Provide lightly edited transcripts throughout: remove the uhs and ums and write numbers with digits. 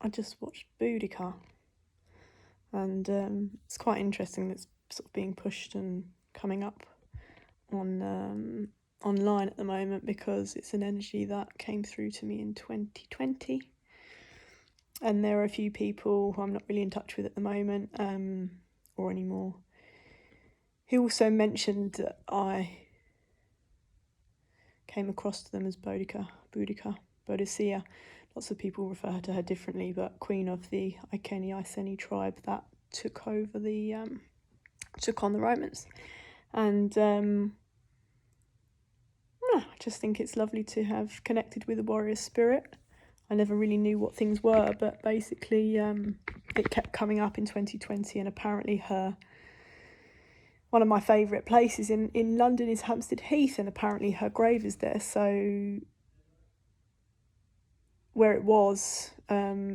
I just watched Boudica, and it's quite interesting that's sort of being pushed and coming up on online at the moment, because it's an energy that came through to me in 2020, and there are a few people who I'm not really in touch with at the moment, or anymore. He also mentioned that I came across them as Boudica, Boudica. Lots of people refer to her differently, but queen of the ENKI tribe that took on the Romans. And I just think it's lovely to have connected with a warrior spirit. I never really knew what things were, but basically it kept coming up in 2020, and apparently one of my favourite places in London is Hampstead Heath, and apparently her grave is there. So where it was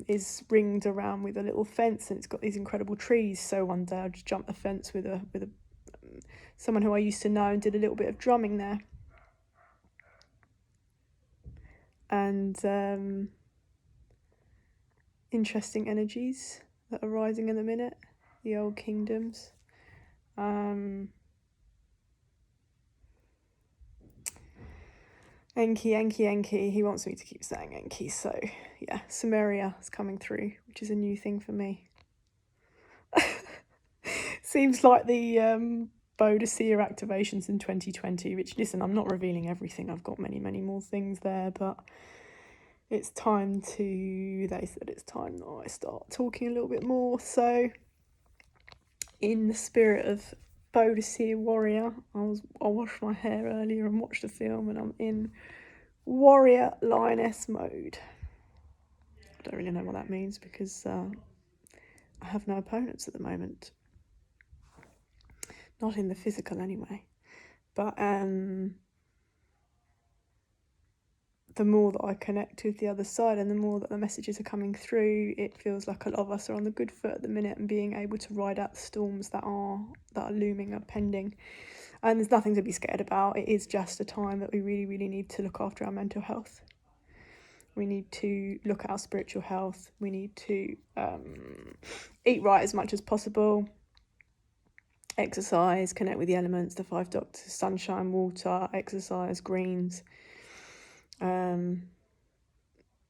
is ringed around with a little fence, and it's got these incredible trees. So one day I just jumped the fence with someone who I used to know, and did a little bit of drumming there. And interesting energies that are rising in the minute, the old kingdoms. ENKI. He wants me to keep saying ENKI. So yeah, Sumeria is coming through, which is a new thing for me. Seems like the Boudica activations in 2020, which, listen, I'm not revealing everything. I've got many, many more things there, but they said it's time that I start talking a little bit more. So in the spirit of Boudica warrior, I washed my hair earlier and watched the film, and I'm in warrior lioness mode. I don't really know what that means, because I have no opponents at the moment. Not in the physical anyway. But the more that I connect with the other side, and the more that the messages are coming through, it feels like a lot of us are on the good foot at the minute, and being able to ride out the storms that are looming, are pending. And there's nothing to be scared about. It is just a time that we really, really need to look after our mental health. We need to look at our spiritual health. We need to eat right as much as possible. Exercise, connect with the elements, the 5 doctors, sunshine, water, exercise, greens.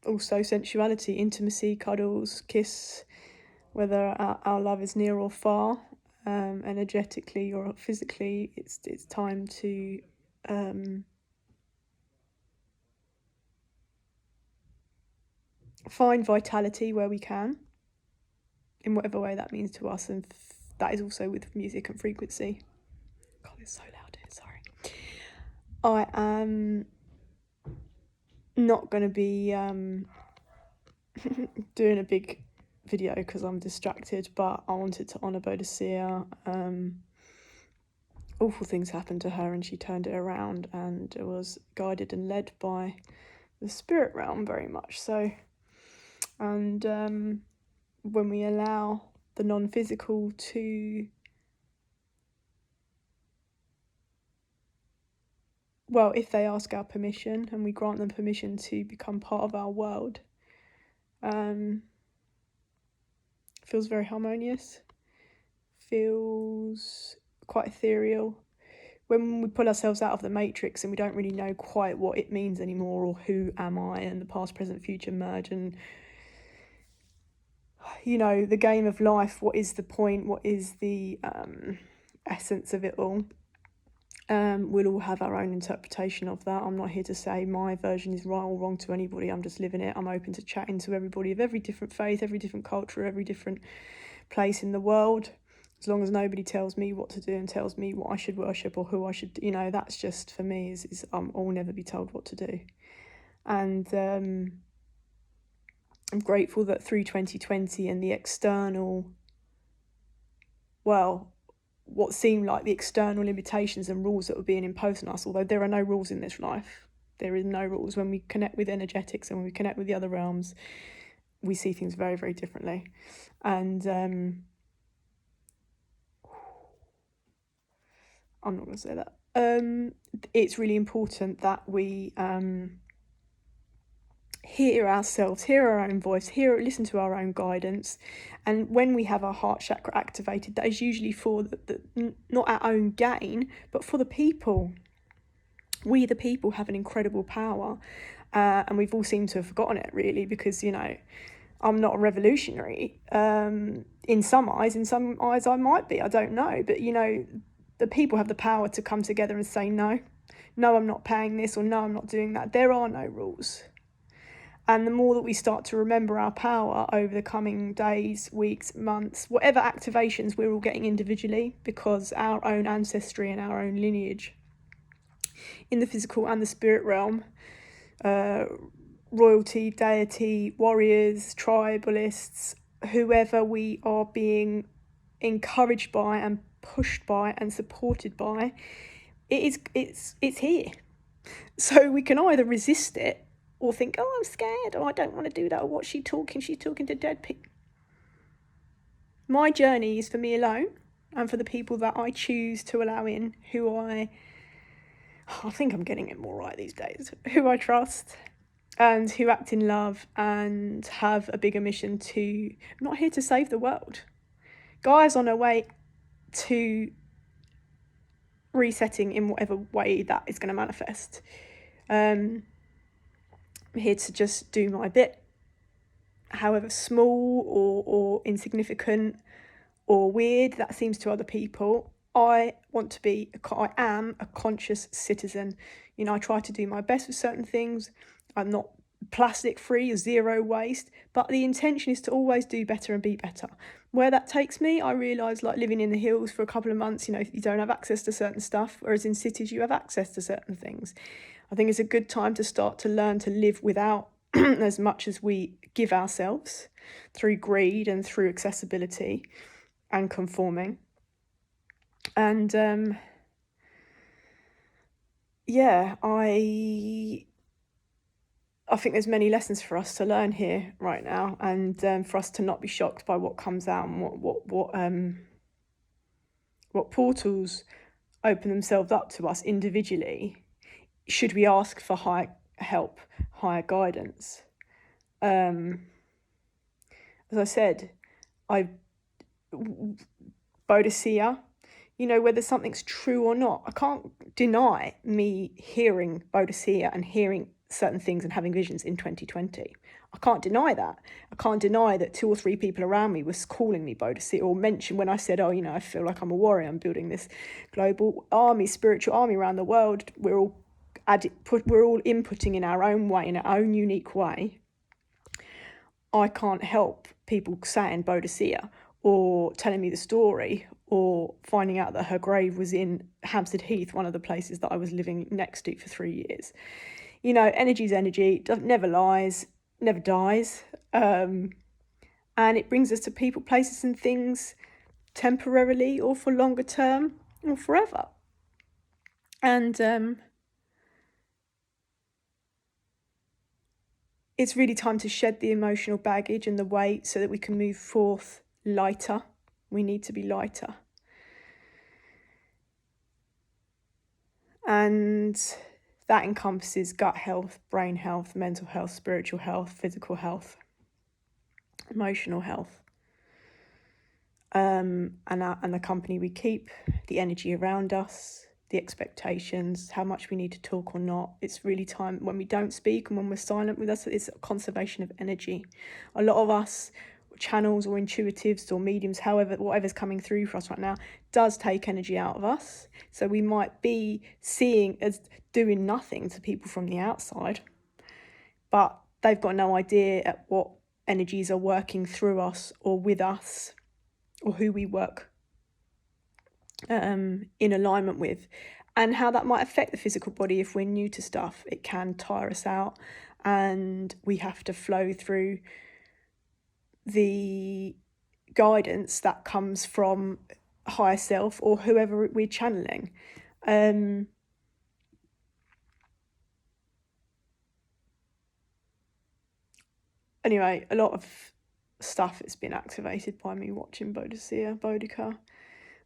Also sensuality, intimacy, cuddles, kiss, whether our love is near or far, energetically or physically. It's time to find vitality where we can, in whatever way that means to us, and that is also with music and frequency. God, it's so loud here, sorry. I am not going to be doing a big video because I'm distracted, but I wanted to honour Boudica. Awful things happened to her, and she turned it around, and it was guided and led by the spirit realm very much so. And when we allow the non-physical to, well, if they ask our permission and we grant them permission to become part of our world, feels very harmonious, feels quite ethereal. When we pull ourselves out of the matrix and we don't really know quite what it means anymore, or who am I, and the past, present, future merge, and the game of life, what is the point, what is the essence of it all? We'll all have our own interpretation of that. I'm not here to say my version is right or wrong to anybody. I'm just living it. I'm open to chatting to everybody of every different faith, every different culture, every different place in the world. As long as nobody tells me what to do and tells me what I should worship or who I should, that's just, for me, is I'll never be told what to do. And I'm grateful that through 2020 and the external, what seemed like the external limitations and rules that were being imposed on us, although there are no rules in this life. There is no rules. When we connect with energetics and when we connect with the other realms, we see things very, very differently. And I'm not going to say that. It's really important that we hear ourselves, hear our own voice, listen to our own guidance. And when we have our heart chakra activated, that is usually for not our own gain, but for the people. We, the people, have an incredible power, and we've all seemed to have forgotten it, really, because, you know, I'm not a revolutionary. In some eyes I might be, I don't know. But, you know, the people have the power to come together and say, no, I'm not paying this, or no, I'm not doing that. There are no rules. And the more that we start to remember our power over the coming days, weeks, months, whatever activations we're all getting individually, because our own ancestry and our own lineage in the physical and the spirit realm, royalty, deity, warriors, tribalists, whoever we are being encouraged by and pushed by and supported by, it's here. So we can either resist it or think, oh, I'm scared, or I don't want to do that, or what's she talking? She's talking to dead people. My journey is for me alone, and for the people that I choose to allow in, who I think I'm getting it more right these days, who I trust, and who act in love and have a bigger mission to, I'm not here to save the world. Gaia's on her way to resetting in whatever way that is going to manifest. I'm here to just do my bit, however small or insignificant or weird that seems to other people. I am a conscious citizen. You know, I try to do my best with certain things. I'm not plastic free or zero waste, but the intention is to always do better and be better. Where that takes me, I realise, like living in the hills for a couple of months, you know, you don't have access to certain stuff, whereas in cities you have access to certain things. I think it's a good time to start to learn to live without as much as we give ourselves, through greed and through accessibility and conforming. And I think there's many lessons for us to learn here right now, and for us to not be shocked by what comes out and what portals open themselves up to us individually, should we ask for higher help, higher guidance. As I said, Boudica, you know, whether something's true or not, I can't deny me hearing Boudica and hearing certain things and having visions in 2020. I can't deny that. I can't deny that 2 or 3 people around me was calling me Boudica, or mentioned when I said, oh, you know, I feel like I'm a warrior, I'm building this global army, spiritual army around the world. We're all inputting in our own way, in our own unique way. I can't help people saying Boudica, or telling me the story, or finding out that her grave was in Hampstead Heath, one of the places that I was living next to for 3 years. You know, energy's energy, never lies, never dies. And it brings us to people, places and things temporarily, or for longer term, or forever. And it's really time to shed the emotional baggage and the weight so that we can move forth lighter. We need to be lighter. And that encompasses gut health, brain health, mental health, spiritual health, physical health, emotional health. And the company we keep, the energy around us, the expectations, how much we need to talk or not. It's really time when we don't speak and when we're silent with us, it's a conservation of energy. A lot of us, channels or intuitives or mediums, whatever's coming through for us right now, does take energy out of us. So we might be seeing as doing nothing to people from the outside, but they've got no idea at what energies are working through us or with us, or who we work in alignment with, and how that might affect the physical body. If we're new to stuff, it can tire us out, and we have to flow through the guidance that comes from higher self or whoever we're channeling. Anyway, a lot of stuff has been activated by me watching Boudica.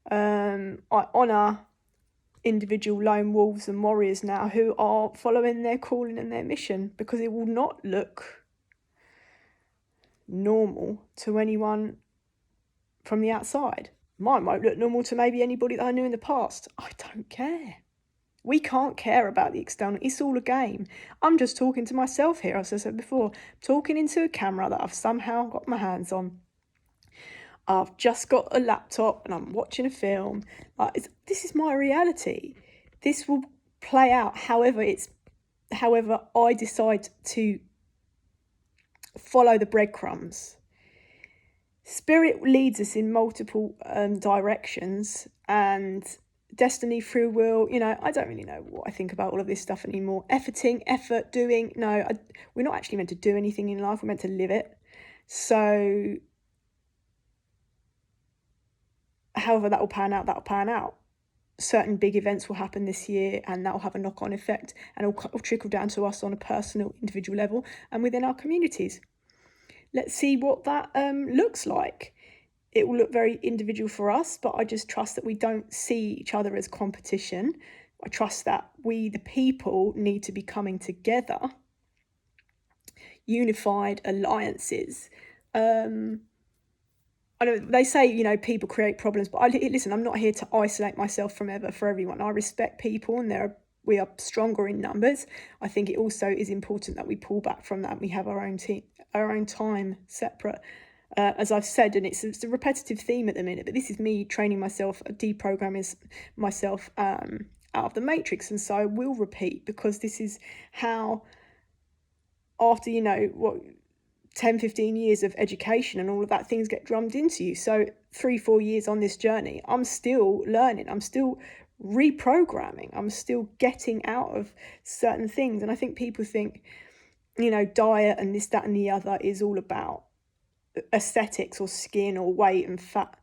I honour individual lone wolves and warriors now who are following their calling and their mission, because it will not look normal to anyone from the outside. Mine won't look normal to maybe anybody that I knew in the past. I don't care. We can't care about the external. It's all a game. I'm just talking to myself here, as I said before, talking into a camera that I've somehow got my hands on. I've just got a laptop and I'm watching a film. This is my reality. This will play out however I decide to follow the breadcrumbs. Spirit leads us in multiple directions, and destiny, free will, I don't really know what I think about all of this stuff anymore. Effort, doing. No, we're not actually meant to do anything in life. We're meant to live it. So however that will pan out. Certain big events will happen this year, and that will have a knock-on effect, and it'll trickle down to us on a personal, individual level and within our communities. Let's see what that looks like. It will look very individual for us, but I just trust that we don't see each other as competition. I trust that we, the people, need to be coming together, unified alliances. I know they say, people create problems, but listen, I'm not here to isolate myself for everyone. I respect people, and we are stronger in numbers. I think it also is important that we pull back from that. We have our own time separate. As I've said, and it's a repetitive theme at the minute, but this is me training myself, deprogramming myself out of the matrix. And so I will repeat, because this is how, after 10-15 years of education and all of that, things get drummed into you. So 3-4 years on this journey, I'm still learning, I'm still reprogramming, I'm still getting out of certain things. And I think people think diet and this, that and the other is all about aesthetics or skin or weight and fat.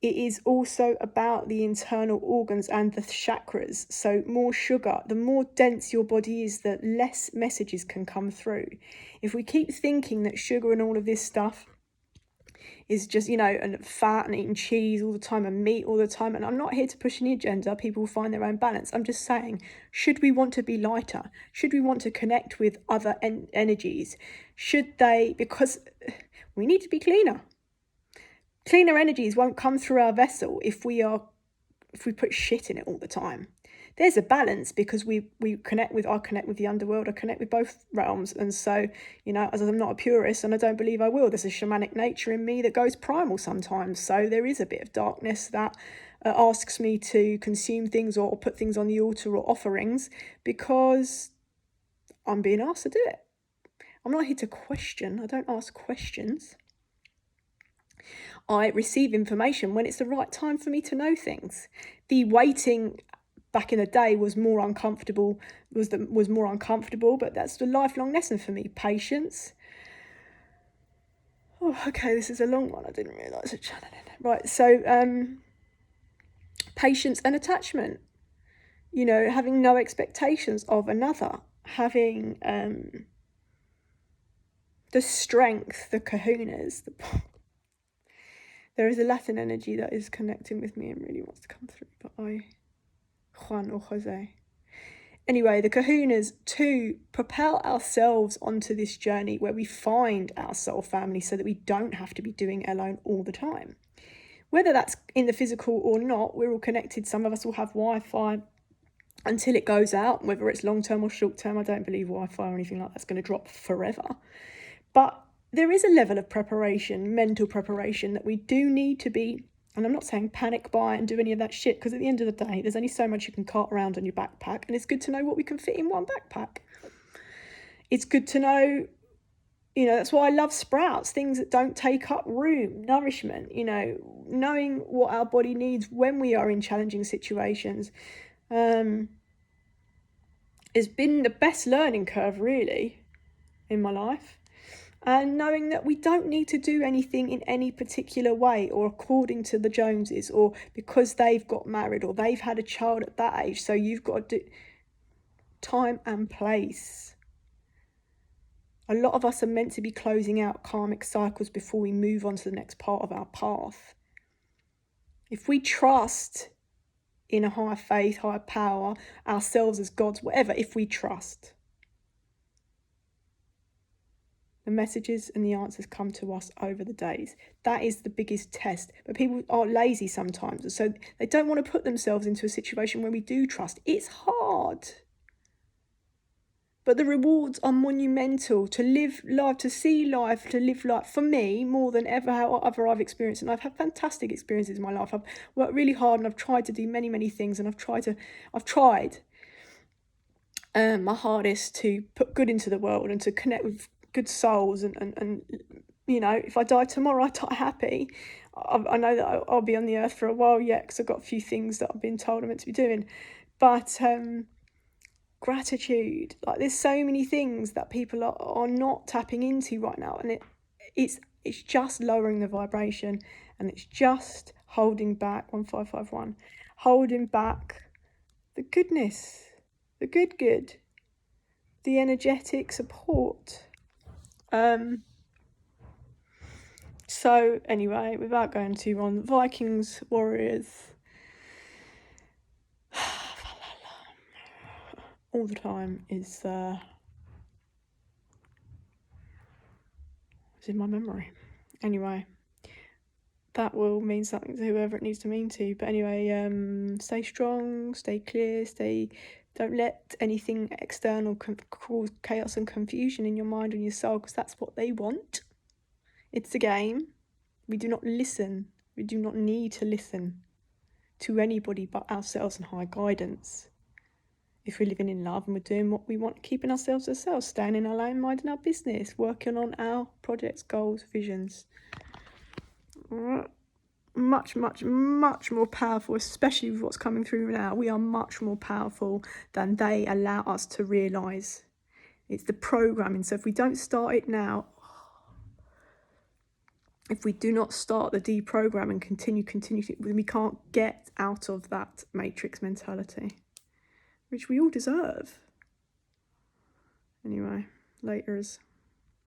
It is also about the internal organs and the chakras. So more sugar, the more dense your body is, the less messages can come through. If we keep thinking that sugar and all of this stuff is just, and fat and eating cheese all the time and meat all the time, and I'm not here to push any agenda, people will find their own balance. I'm just saying, should we want to be lighter? Should we want to connect with other energies? Because we need to be cleaner. Cleaner energies won't come through our vessel if we put shit in it all the time. There's a balance, because I connect with the underworld, I connect with both realms. And so, as I'm not a purist, and I don't believe I will, there's a shamanic nature in me that goes primal sometimes. So there is a bit of darkness that asks me to consume things or put things on the altar or offerings, because I'm being asked to do it. I'm not here to question. I don't ask questions. I receive information when it's the right time for me to know things. The waiting back in the day was more uncomfortable, but that's the lifelong lesson for me. Patience. Oh, okay, this is a long one. I didn't realise it. Right, so patience and attachment. Having no expectations of another. Having the strength, the kahunas, there is a Latin energy that is connecting with me and really wants to come through, but Juan or Jose. Anyway, the kahunas to propel ourselves onto this journey where we find our soul family, so that we don't have to be doing it alone all the time. Whether that's in the physical or not, we're all connected. Some of us will have Wi-Fi until it goes out, whether it's long-term or short-term. I don't believe Wi-Fi or anything like that's going to drop forever. But there is a level of preparation, mental preparation, that we do need to be, and I'm not saying panic buy and do any of that shit, because at the end of the day, there's only so much you can cart around on your backpack, and it's good to know what we can fit in one backpack. It's good to know, that's why I love sprouts, things that don't take up room, nourishment, knowing what our body needs when we are in challenging situations. It's been the best learning curve, really, in my life. And knowing that we don't need to do anything in any particular way or according to the Joneses, or because they've got married or they've had a child at that age, so you've got to do time and place. A lot of us are meant to be closing out karmic cycles before we move on to the next part of our path. If we trust in a higher faith, higher power, ourselves as gods, whatever, if we trust, The messages and the answers come to us over the days. That is the biggest test. But people are lazy sometimes, so they don't want to put themselves into a situation where we do trust. It's hard. But the rewards are monumental. To live life, to see life, to live life, for me, more than ever I've experienced. And I've had fantastic experiences in my life. I've worked really hard and I've tried to do many, many things. And I've tried my hardest to put good into the world and to connect with good souls. And you know, if I die tomorrow, I die happy. I know that I'll be on the earth for a while yet, because I've got a few things that I've been told I'm meant to be doing. But gratitude, like there's so many things that people are not tapping into right now, and it's just lowering the vibration, and it's just holding back 1551, holding back the goodness, the good, the energetic support. So anyway, without going too on, Vikings, Warriors, all the time is in my memory. Anyway, that will mean something to whoever it needs to mean to. But anyway, stay strong, stay clear, don't let anything external cause chaos and confusion in your mind and your soul, because that's what they want. It's a game. We do not listen. We do not need to listen to anybody but ourselves and higher guidance. If we're living in love and we're doing what we want, keeping ourselves ourselves, staying in our lane, minding our business, working on our projects, goals, visions. Much, much, much more powerful, especially with what's coming through now. We are much more powerful than they allow us to realise. It's the programming. So if we don't start it now, if we do not start the deprogram and continue, we can't get out of that matrix mentality, which we all deserve. Anyway, laters.